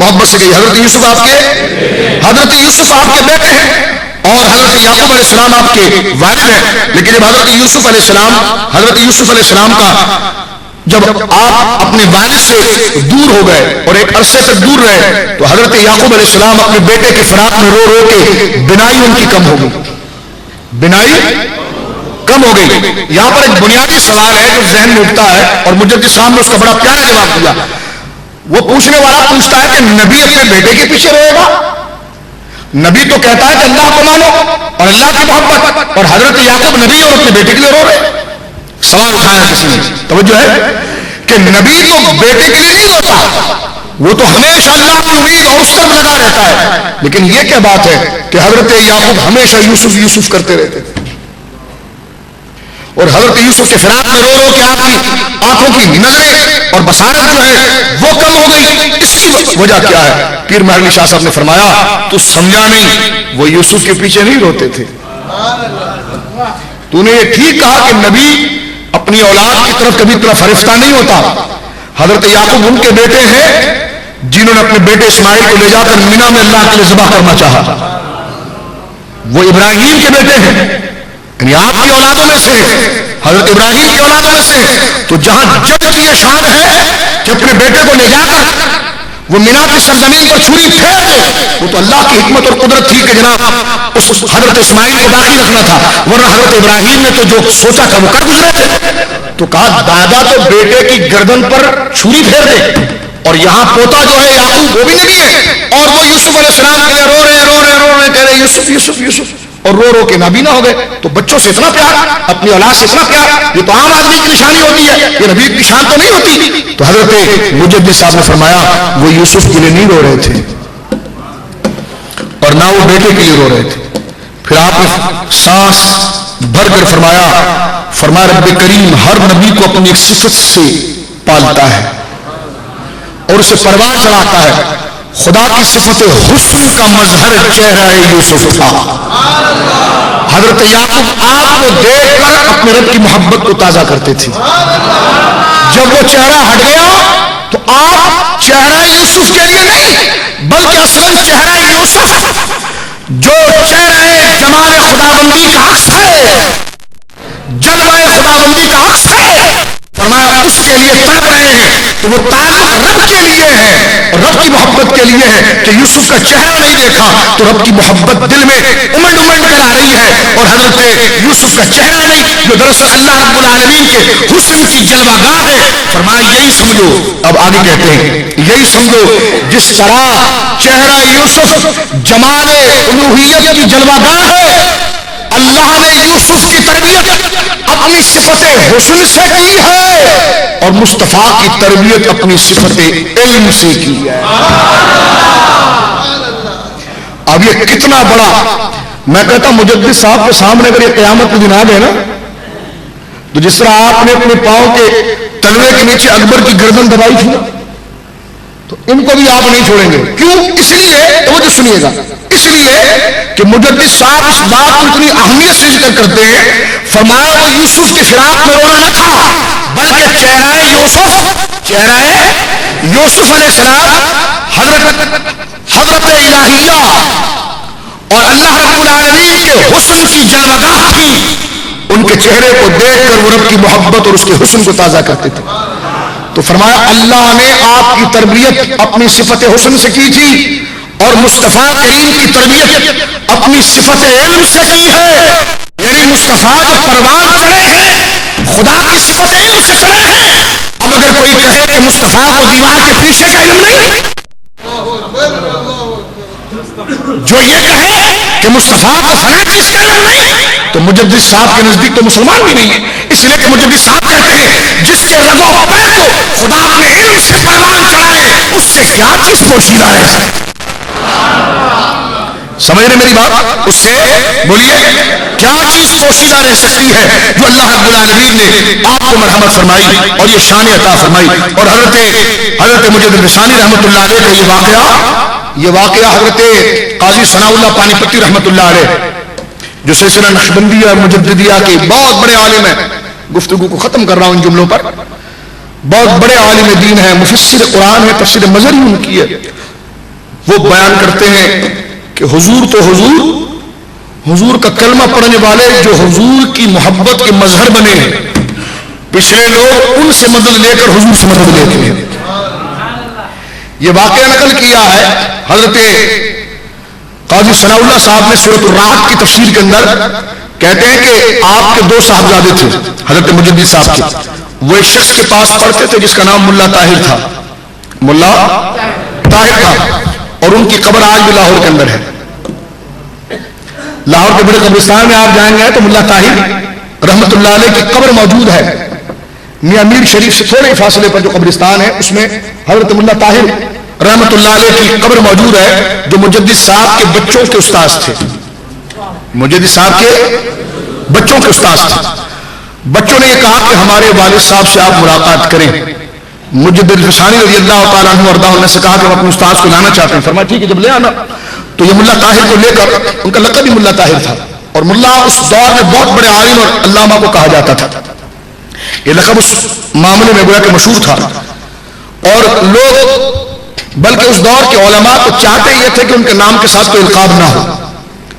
محبت سے کہیے حضرت یوسف آپ کے بیٹے ہیں اور حضرت یعقوب علیہ السلام آپ کے والد ہیں. لیکن جب حضرت یوسف علیہ السلام کا جب آپ اپنے والد سے دور ہو گئے اور ایک عرصے تک دور رہے تو حضرت یعقوب علیہ السلام اپنے بیٹے کے فراق میں رو رو کے بینائی ان کی کم ہو گئی. یہاں پر ایک بنیادی سوال ہے جو ذہن میں اٹھتا ہے اور مجدد صاحب نے اس کا بڑا پیارا جواب دیا. وہ پوچھنے والا پوچھتا ہے کہ نبی اپنے بیٹے کے پیچھے رہے گا؟ نبی تو کہتا ہے کہ اللہ کو مانو اور اللہ کی محبت, اور حضرت یعقوب نبی اور اپنے بیٹے کے لیے رو رہے. سوال اٹھایا کسی نے, توجہ ہے کہ نبی تو بیٹے کے لیے نہیں روتا, وہ تو ہمیشہ اللہ کی امید اور اس طرف لگا رہتا ہے. لیکن یہ کیا بات ہے کہ حضرت یعقوب ہمیشہ یوسف کرتے رہتے تھے اور حضرت یوسف کے فراق میں رو رو کے آپ کی آنکھوں کی نظریں اور بصارت جو ہے وہ کم ہو گئی. اس کی وجہ کیا ہے؟ پیر مہر شاہ صاحب نے فرمایا تو سمجھا نہیں, وہ یوسف کے پیچھے نہیں روتے تھے. تو نے یہ ٹھیک کہا کہ نبی اپنی اولاد کی طرف کبھی طرف فرفتہ نہیں ہوتا. حضرت یعقوب ان کے بیٹے ہیں جنہوں نے اپنے بیٹے اسماعیل کو لے جا کر مینا میں اللہ کے لیے ذبح کرنا چاہا. وہ ابراہیم کے بیٹے ہیں, یعنی آپ کی اولادوں میں سے, حضرت ابراہیم کی اولادوں میں سے. تو جہاں جج کی یہ شان ہے کہ اپنے بیٹے کو لے جا کر وہ مینا کی سرزمین پر چھری پھیر دے, وہ تو اللہ کی حکمت اور قدرت تھی کہ جناب اس حضرت اسماعیل کو باقی رکھنا تھا, ورنہ حضرت ابراہیم نے تو جو سوچا تھا وہ کر گزرے تھے. تو کہا دادا تو بیٹے کی گردن پر چھری پھیر دے, اور یہاں پوتا جو ہے یعقوب وہ بھی نبی ہے اور وہ یوسف علیہ السلام کے لیے رو رہے کہہ رہے یوسف اور رو رو کے نبی نہ ہو گئے. تو بچوں سے اتنا پیار, اپنی اولاد سے اتنا پیار, یہ تو عام آدمی کی نشانی ہوتی ہے, یہ نبی کی شان تو نہیں ہوتی. تو حضرت مجدد صاحب نے فرمایا وہ یوسف کے لیے نہیں رو رہے تھے اور نہ وہ بیٹے کے لیے رو رہے تھے. پھر آپ نے سانس بھر کر فرمایا رب کریم ہر نبی کو اپنی ایک صفت سے پالتا ہے اور اسے پروان چڑھاتا ہے. خدا کی صفت حسن کا مظہر چہرہ یوسف تھا. حضرت یعقوب آپ کو دیکھ کر اپنے رب کی محبت کو تازہ کرتے تھے. جب وہ چہرہ ہٹ گیا تو آپ چہرہ یوسف کے لیے نہیں بلکہ اصل چہرہ یوسف جو چہرہ جمال خداوندی کا عکس ہے, جلوہ خداوندی کا عکس ہے, فرمایا اس کے لیے تڑپ رہے ہیں. تو وہ تعلق رب کے لیے ہے اور رب کی محبت کے لیے ہے کہ یوسف کا چہرہ نہیں دیکھا تو رب کی محبت دل میں امنڈ کر آ رہی ہے, اور حضرت یوسف کا چہرہ نہیں جو دراصل اللہ رب العالمین کے حسن کی جلوہ گاہ ہے. فرمایا یہی سمجھو, اب آگے کہتے ہیں یہی سمجھو جس طرح چہرہ یوسف جمال الوہیت کی جلوہ گاہ ہے, اللہ نے یوسف کی تربیت اپنی صفت حسن سے کی ہے اور مصطفیٰ کی تربیت اپنی صفت علم سے کی ہے. اب یہ کتنا بڑا, میں کہتا مجدد صاحب کے سامنے اگر یہ قیامت کے دن آ گئے نا تو جس طرح آپ نے اپنے پاؤں کے تلوے کے نیچے اکبر کی گردن دبائی تھی تو ان کو بھی آپ نہیں چھوڑیں گے. کیوں؟ اس لیے توجہ سنیے گا, اس لیے کہ مجدد صاحب اس بات کو اتنی اہمیت سے ذکر کرتے ہیں. فرمایا وہ یوسف کے فراق میں رونا نہ تھا بلکہ چہرہ یوسف علیہ السلام حضرت الہیہ اور اللہ رب العالمین کے حسن کی جلوگاہ تھی. ان کے چہرے کو دیکھ کر وہ رب کی محبت اور اس کے حسن کو تازہ کرتے تھے. تو فرمایا اللہ نے آپ کی تربیت اپنی صفت حسن سے کی تھی اور مصطفیٰ کریم کی تربیت اپنی صفت علم سے کی ہے. یعنی مصطفیٰ کا پروان چڑھے ہیں, خدا کی صفت علم سے چڑھے ہیں. اب اگر کوئی کہے کہ مصطفیٰ کو دیوار کے پیچھے کا علم نہیں, جو یہ کہے کہ مصطفیٰ کو فلاں چیز کا علم نہیں, تو مجدد صاحب کے نزدیک تو مسلمان بھی نہیں ہے. اس لیے کہ مجدد صاحب کہتے ہیں جس کے رگ و پے کو خدا اپنے علم سے پروان چڑھائے اس سے کیا چیز پوشیدہ رہ سکتی. سمجھ رہے میری بات؟ اس سے بولیے کیا چیز پوشیدہ رہ سکتی ہے جو اللہ رب العالمین نے آپ کو مرحمت فرمائی اور یہ شان عطا فرمائی. اور حضرت مجدد ثانی رحمۃ اللہ علیہ کا یہ واقعہ حضرت قاضی ثناء اللہ پانی پتی رحمۃ اللہ علیہ جو سلسلہ نقشبندیہ اور مجددیہ کے بہت بڑے عالم ہیں, گفتگو کو ختم کر رہا ہوں ان جملوں پر, بہت بڑے عالم دین ہیں, مفسر قرآن ہے, تفسیر مظہری ان کی ہے, وہ بیان کرتے ہیں کہ حضور تو حضور کا کلمہ پڑھنے والے جو حضور کی محبت کے مظہر بنے ہیں، پچھلے لوگ ان سے مدد لے کر حضور سے مدد لیتے ہیں. یہ واقعہ نقل کیا ہے حضرت قاضی ثناء اللہ صاحب نے سورۃ الرعد کی تفسیر کے اندر. کہتے ہیں کہ آپ کے 2 صاحبزادے تھے حضرت مجدد صاحب کے. وہ ایک شخص کے پاس پڑھتے تھے جس کا نام ملا طاہر تھا. ملا طاہر تھا، اور ان کی قبر آج بھی لاہور کے اندر ہے. لاہور کے بڑے قبرستان میں آپ جائیں گے تو ملا طاہر رحمت اللہ علیہ کی قبر موجود ہے. میاں میر شریف سے تھوڑے فاصلے پر جو قبرستان ہے اس میں حضرت ملا طاہر رحمت اللہ علیہ کی قبر موجود ہے، جو مجدد صاحب کے بچوں کے استاذ تھے. مجدد صاحب کے بچوں کے استاذ تھے. بچوں نے یہ کہا کہ ہمارے والد صاحب سے آپ ملاقات کریں. مجدد الفسانی رضی اللہ تعالیٰ عنہ وارضاہ نے سے کہا کہ ہم اپنے استاذ کو لانا چاہتے ہیں. فرمایا ٹھیک ہے، جب لے آنا. تو یہ ملا طاہر کو لے کر، ان کا لقب بھی ملا طاہر تھا، اور ملا اس دور میں بہت بڑے عالم اور علامہ کو کہا جاتا تھا. یہ لقب اس معاملے میں گویا کہ مشہور تھا. اور لوگ بلکہ اس دور کے علماء تو چاہتے یہ تھے کہ ان کے نام کے ساتھ کوئی القاب نہ ہو،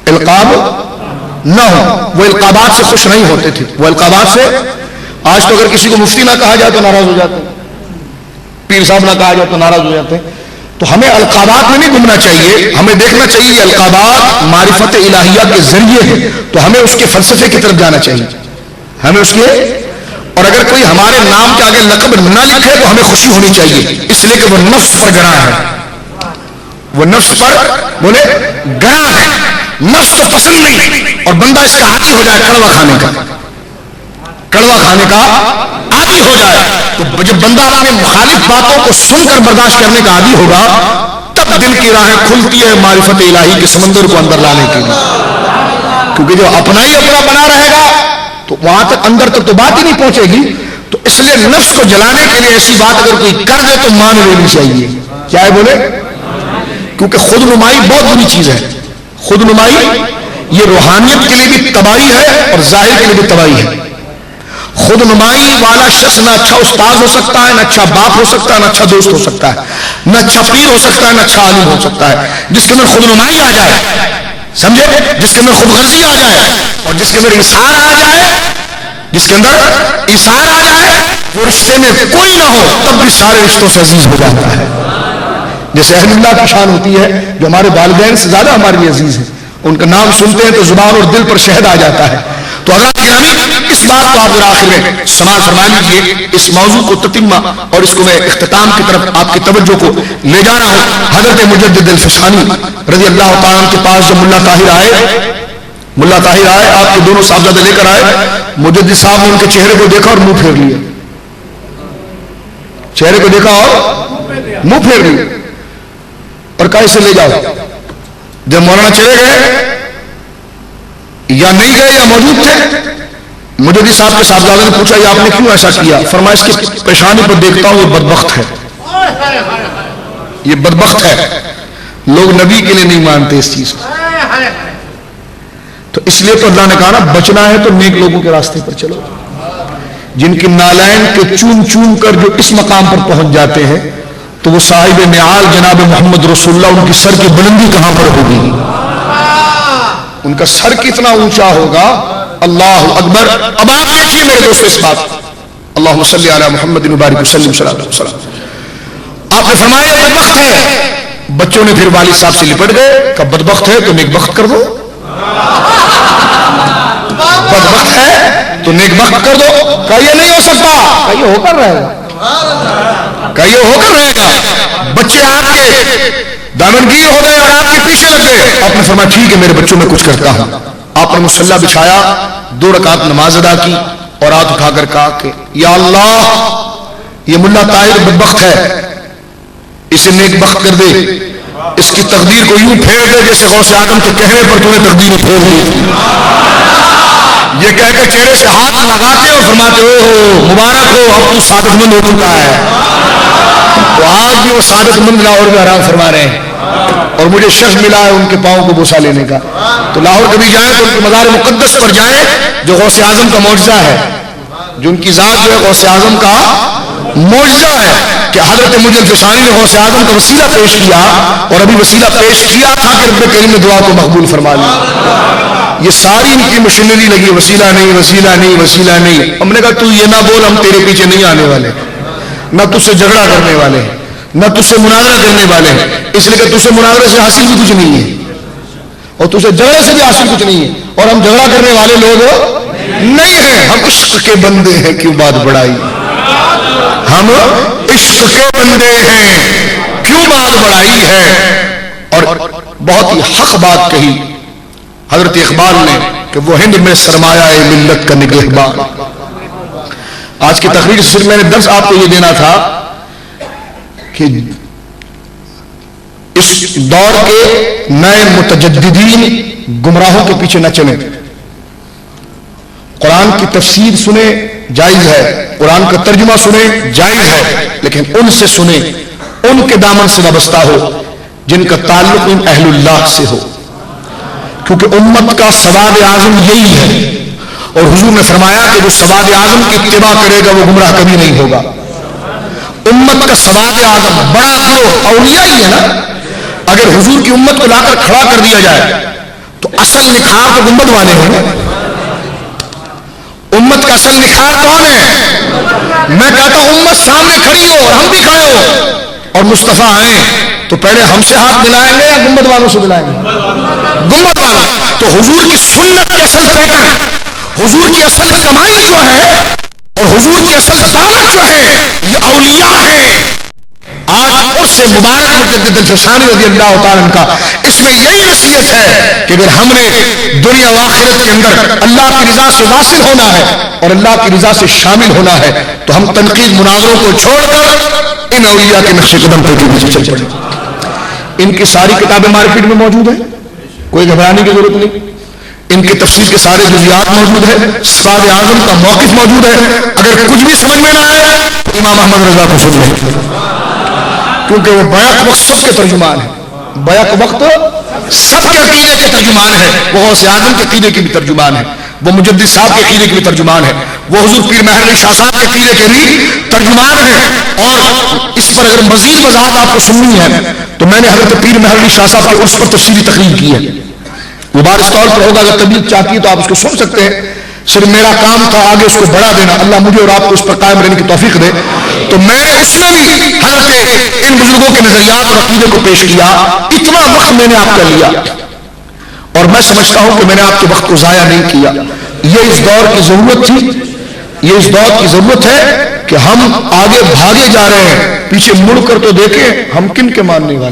القاب نہ ہو. وہ القابات سے خوش نہیں ہوتے تھے. وہ القابات سے، آج تو اگر کسی کو مفتی نہ کہا جائے تو ناراض ہو جاتے ہیں، پیر صاحب نہ کہا جائے تو ناراض ہو جاتے ہیں. تو ہمیں القابات میں نہیں گھومنا چاہیے. ہمیں دیکھنا چاہیے یہ القابات معرفت الہیہ کے ذریعے ہیں، تو ہمیں اس کے فلسفے کی طرف جانا چاہیے. ہمیں اس کے، اور اگر کوئی ہمارے نام کے آگے لقب نہ لکھے تو ہمیں خوشی ہونی چاہیے، اس لیے کہ وہ نفس پر گراں ہے. وہ نفس پر بولے گراں ہے. نفس تو پسند نہیں، اور بندہ اس کا عادی ہو جائے کڑوا کھانے کا، کڑوا کھانے کا عادی ہو جائے. تو جب بندہ اپنے مخالف باتوں کو سن کر برداشت کرنے کا عادی ہوگا، تب دل کی راہیں کھلتی ہے معرفت الہی کے سمندر کو اندر لانے کے لیے. کیونکہ جو اپنا ہی اپنا بنا رہے گا تو وہاں تک اندر تک تو بات ہی نہیں پہنچے گی. تو اس لیے نفس کو جلانے کے لیے ایسی بات اگر کوئی کر دے تو مان لینی چاہیے. کیا ہے بولے؟ کیونکہ خود نمائی بہت بری چیز ہے. خود نمائی یہ روحانیت کے لیے بھی تباہی ہے اور ظاہر کے لیے بھی تباہی ہے. خود نمائی والا شخص نہ اچھا استاد ہو سکتا ہے، نہ اچھا باپ ہو سکتا ہے، نہ اچھا دوست ہو سکتا ہے، نہ اچھا پیر ہو سکتا ہے، نہ اچھا عالم ہو سکتا ہے. جس کے اندر خود نمائی آ جائے، سمجھے، جس کے اندر خود غرضی آ جائے، اور جس کے اندر اثار آ جائے، جس کے اندر اثار آ جائے، وہ رشتے میں کوئی نہ ہو تب بھی سارے رشتوں سے عزیز ہو جاتا ہے. جیسے اہل اللہ کی شان ہوتی ہے، جو ہمارے والدین سے زیادہ ہمارے لیے عزیز ہیں. ان کا نام سنتے ہیں تو زبان اور دل پر شہد آ جاتا ہے. تو حضرات گرامی، اس بات کو آپ آخر میں سماعت فرما لیجیے. اس موضوع کو تتمہ اور اس کو میں اختتام کی طرف آپ کی توجہ کو لے جا رہا ہوں. حضرت مجدد الفسانی رضی اللہ تعالیٰ کے پاس جب ملا طاہر آئے، آپ کے دونوں صاحبزادے لے کر آئے. مجدد صاحب نے ان کے چہرے کو دیکھا اور منہ پھیر لیا. چہرے کو دیکھا اور منہ پھیر لیا اور کہا اسے لے جاؤ. جب مولانا چلے گئے، یا نہیں گئے یا موجود تھے، مجدد صاحب کے صاحبزادے نے پوچھا یہ آپ نے کیوں ایسا کیا؟ فرمایا اس کی پیشانی پر دیکھتا ہوں یہ بدبخت ہے، یہ بدبخت ہے. لوگ نبی کے لیے نہیں مانتے اس چیز کو. تو اس لیے تو اللہ نے کہا نا بچنا ہے تو نیک لوگوں کے راستے پر چلو. جن کی نالین کے چوم چوم کر جو اس مقام پر پہنچ جاتے ہیں تو وہ صاحب نعال جناب محمد رسول اللہ، ان کی سر کی بلندی کہاں پر ہوگی؟ ان کا سر کتنا اونچا ہوگا. اللہ اکبر. اب آپ دیکھیے میرے دوست اس بات، اللہم صلی علی محمد مبارک وسلم صلی اللہ علیہ وسلم. آپ نے فرمایا بدبخت ہے. بچوں نے پھر والد صاحب سے لپٹ گئے کہ بدبخت ہے تو نیک بخت کر دو، بدبخت ہے تو نیک بخت کر دو. کہا یہ نہیں ہو سکتا. کہا یہ ہو کر رہے گا، کہا یہ ہو کر رہے گا. بچے آپ کے دامنگیر ہو گئے اور آپ کے پیچھے لگ گئے. آپ نے فرمایا ٹھیک ہے میرے بچوں میں کچھ کرتا ہوں. آپ نے مصلی بچھایا، 2 رکعت نماز ادا کی اور ہاتھ اٹھا کر کہا کہ یا اللہ یہ ملا طاہر بدبخت ہے، اسے نیک بخت کر دے. اس کی تقدیر کو یوں پھیر دے جیسے غوث اعظم کے کہنے پر تمہیں تقدیر پھیر دی. یہ کہہ کے چہرے سے ہاتھ لگاتے اور فرماتے ہو مبارک ہو، اب تو سعادت مند ہو چکا ہے. تو آج بھی وہ سعادت مند لاہور میں آرام فرما رہے ہیں، اور مجھے شرف ملا ہے ان کے پاؤں کو بوسا لینے کا. تو لاہور کبھی جائیں تو ان کے مزار مقدس پر جائیں جو غوث اعظم کا معجزہ ہے، جو ان کی ذات جو ہے غوث اعظم کا معجزہ ہے. کہ حضرت مجد الفسانی نے غوث اعظم کا وسیلہ پیش کیا اور ابھی وسیلہ پیش کیا تھا کہ رب کریم نے دعا کو مقبول فرما لی. یہ ساری ان کی مشینری لگی وسیلہ نہیں وسیلہ نہیں وسیلہ نہیں. ہم نے کہا تو یہ نہ بول ہم تیرے پیچھے نہیں آنے والے, نہ تجھ سے جھگڑا کرنے والے, نہ تجھ سے مناظرہ کرنے والے, اس لیے کہ تجھ سے مناظرے سے حاصل بھی کچھ نہیں ہے اور تجھ سے جھگڑے سے بھی حاصل کچھ نہیں ہے, اور ہم جھگڑا کرنے والے لوگ نہیں ہیں, ہم عشق کے بندے ہیں, کیوں بات بڑھائی, ہم عشق کے بندے ہیں, کیوں بات بڑھائی ہے. اور بہت ہی حق بات کہی حضرت اقبال نے کہ وہ ہند میں سرمایہ ملت کا نگہبان. آج کی تقریر سے میں نے درس آپ کو یہ دینا تھا کہ اس دور کے نئے متجددین گمراہوں کے پیچھے نہ چلیں. قرآن کی تفسیر سنیں جائز ہے, قرآن کا ترجمہ سنیں جائز ہے, لیکن ان سے سنیں ان کے دامن سے وابستہ ہو جن کا تعلق ان اہل اللہ سے ہو, کیونکہ امت کا سواد اعظم یہی ہے. اور حضور نے فرمایا کہ جو سواد اعظم کی اتباع کرے گا وہ گمراہ کبھی نہیں ہوگا. امت کا سواد اعظم بڑا گروہ اولیاء ہی ہے نا. اگر حضور کی امت کو لا کر کھڑا کر دیا جائے تو اصل نکھار تو گنبد والے ہیں. امت کا اصل نکھار کون ہے؟ میں کہتا ہوں امت سامنے کھڑی ہو اور ہم بھی کھڑے ہو اور مصطفیٰ آئیں تو پہلے ہم سے ہاتھ ملائیں گے یا گنبد والوں سے ملائیں گے؟ گنبد والوں. تو حضور کی سنت کی اصل پیٹرن, حضور کی اصل کمائی جو ہے اور حضور کی اصل دعوت جو ہے یہ اولیاء ہیں. آج اس سے مبارک مجدد الفسانی رضی اللہ تعالیٰ عنہ کا اس میں یہی نصیحت ہے کہ اگر ہم نے دنیا و آخرت کے اندر اللہ کی رضا سے واصل ہونا ہے اور اللہ کی رضا سے شامل ہونا ہے تو ہم تنقید مناظروں کو چھوڑ کر ان اولیاء کے نقش قدم پر پیچھے چل پڑیں. ان کی ساری کتابیں مارکیٹ میں موجود ہیں, کوئی گھبرانے کی ضرورت نہیں. ان کی تفسیر کے سارے جزیات موجود ہیں, سواد اعظم کا موقف موجود ہے. اگر کچھ بھی سمجھ میں نہ آئے تو امام احمد رضا کو سن لیں, کیونکہ وہ بیک وقت سب کے ترجمان ہیں, بیک وقت سب کے عقیدے کے ترجمان ہیں. وہ غوث اعظم کے عقیدے کے بھی ترجمان ہیں, وہ مجدد صاحب کے عقیدے کے بھی ترجمان ہیں, وہ حضور پیر مہر علی شاہ صاحب کے عقیدے کے بھی ترجمان ہیں. اور اس پر اگر مزید وضاحت آپ کو سننی ہے تو میں نے حضرت پیر مہر علی شاہ صاحب کی اس پر تفصیلی تقریر کی ہے. وہ بار اسٹال پر ہوگا, اگر طبیعت چاہتی ہے تو آپ اس کو سن سکتے ہیں. صرف میرا کام تھا آگے اس کو بڑھا دینا, اللہ مجھے اور آپ کو اس پر قائم رہنے کی توفیق دے. تو میں نے اس میں بھی حضرت ان بزرگوں کے نظریات اور عقیدے کو پیش کیا. اتنا وقت میں نے آپ کا لیا اور میں سمجھتا ہوں کہ میں نے آپ کے وقت کو ضائع نہیں کیا. یہ اس دور کی ضرورت تھی, یہ اس دور کی ضرورت ہے کہ ہم آگے بھاگے جا رہے ہیں, پیچھے مڑ کر تو دیکھیں ہم کن کے ماننے والے.